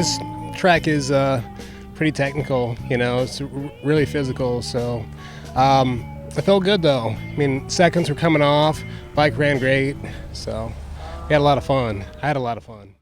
this track is pretty technical, you know, it's really physical, so I felt good though. I mean, seconds were coming off, bike ran great, so we had a lot of fun. I had a lot of fun.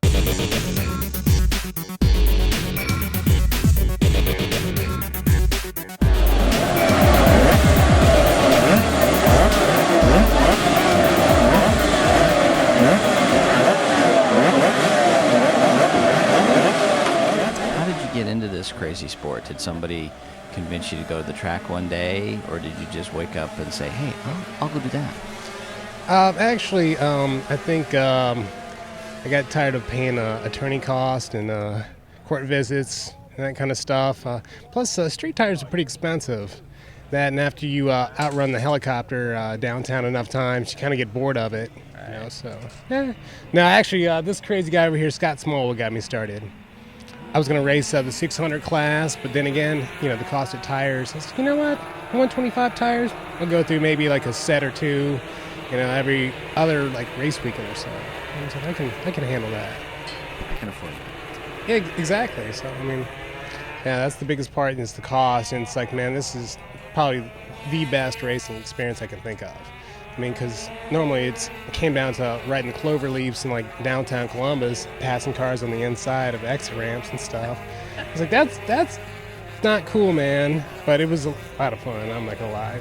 Get into this crazy sport? Did somebody convince you to go to the track one day, or did you just wake up and say, hey, I'll go do that? Actually, I think I got tired of paying attorney cost and court visits and that kind of stuff. Plus, street tires are pretty expensive. That, and after you outrun the helicopter downtown enough times, you kind of get bored of it. You know, so yeah. No, actually, this crazy guy over here, Scott Small, got me started. I was going to race the 600 class, but then again, you know, the cost of tires. I said, you know what? 125 tires. I'll go through maybe like a set or two, you know, every other like race weekend or so. And I said, I can handle that. I can afford it. Yeah, exactly. So I mean, yeah, that's the biggest part is the cost. And it's like, man, this is probably the best racing experience I can think of. I mean, because normally it came down to riding the clover leaves in like downtown Columbus, passing cars on the inside of exit ramps and stuff. I was like, that's not cool, man. But it was a lot of fun. I'm not gonna lie.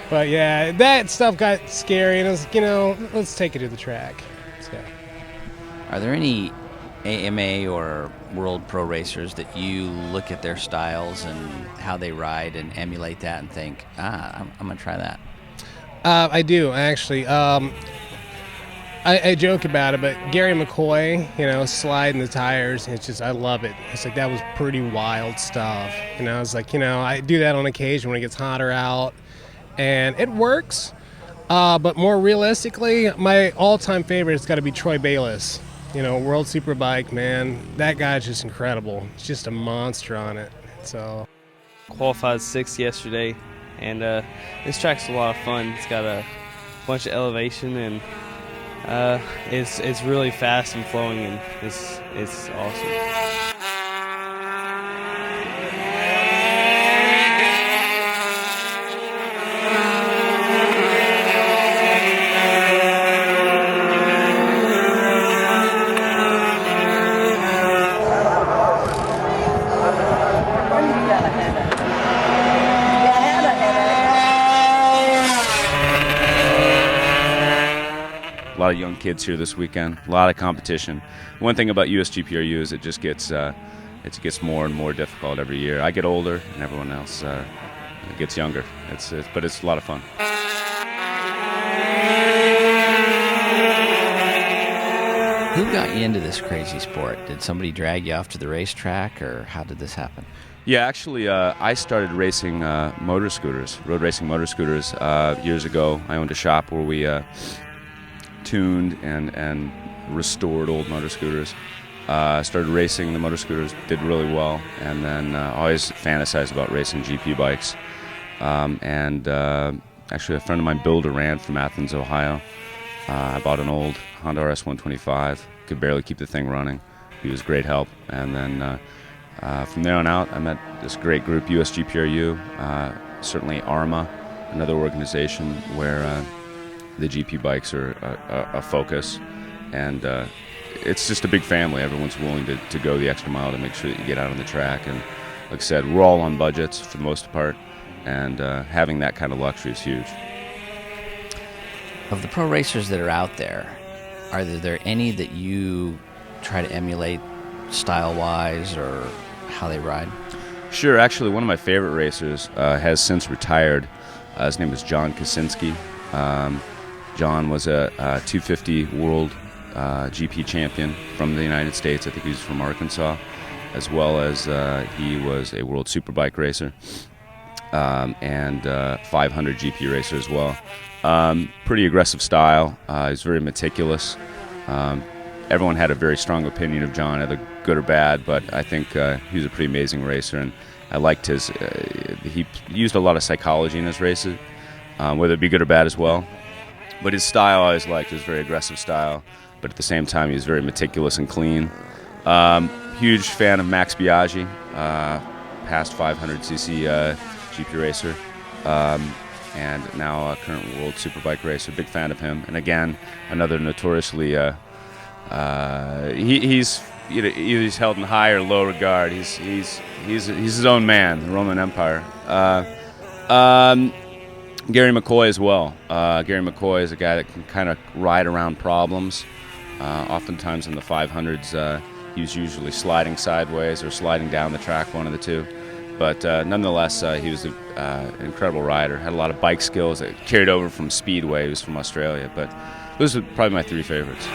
But yeah, that stuff got scary, and I was like, you know, let's take it to the track. So. Are there any AMA or World Pro racers that you look at their styles and how they ride and emulate that and think, I'm going to try that? I do, actually. I joke about it, but Gary McCoy, you know, sliding the tires, it's just, I love it. It's like, that was pretty wild stuff. You know, it's like, you know, I do that on occasion when it gets hotter out, and it works. But more realistically, my all-time favorite has got to be Troy Bayliss. You know, World Superbike, man, that guy's just incredible. He's just a monster on it. So, qualified 6th yesterday, and this track's a lot of fun. It's got a bunch of elevation, and it's really fast and flowing, and it's awesome. A lot of young kids here this weekend, a lot of competition. One thing about USGPRU is it just gets more and more difficult every year. I get older and everyone else gets younger. But it's a lot of fun. Who got you into this crazy sport? Did somebody drag you off to the racetrack, or how did this happen? Yeah, actually, I started racing motor scooters, road racing motor scooters years ago. I owned a shop where we tuned and restored old motor scooters. Started racing the motor scooters, did really well, and then always fantasized about racing GP bikes. Actually, a friend of mine, Bill Durant from Athens, Ohio, I bought an old Honda RS 125, could barely keep the thing running. He was great help, and then from there on out, I met this great group, USGPRU, certainly ARMA, another organization where the GP bikes are a focus, and it's just a big family. Everyone's willing to go the extra mile to make sure that you get out on the track, and like I said, we're all on budgets for the most part, and having that kind of luxury is huge. Of the pro racers that are out there, are there any that you try to emulate style-wise or how they ride? Sure. Actually, one of my favorite racers has since retired. His name is John Kaczynski. John was a 250 World GP champion from the United States. I think he was from Arkansas, as well as he was a World Superbike racer and 500 GP racer as well. Pretty aggressive style. He's very meticulous. Everyone had a very strong opinion of John, either good or bad, but I think he was a pretty amazing racer, and I liked his, he used a lot of psychology in his races, whether it be good or bad as well. But his style I always liked, his very aggressive style, but at the same time, he was very meticulous and clean. Huge fan of Max Biaggi, past 500cc GP racer, and now a current world superbike racer. Big fan of him. And again, another notoriously, he's held in high or low regard. He's his own man, the Roman Empire. Gary McCoy as well. Gary McCoy is a guy that can kind of ride around problems. Oftentimes in the 500s, he was usually sliding sideways or sliding down the track, one of the two. But nonetheless, he was an incredible rider. Had a lot of bike skills that carried over from Speedway. He was from Australia. But those are probably my three favorites.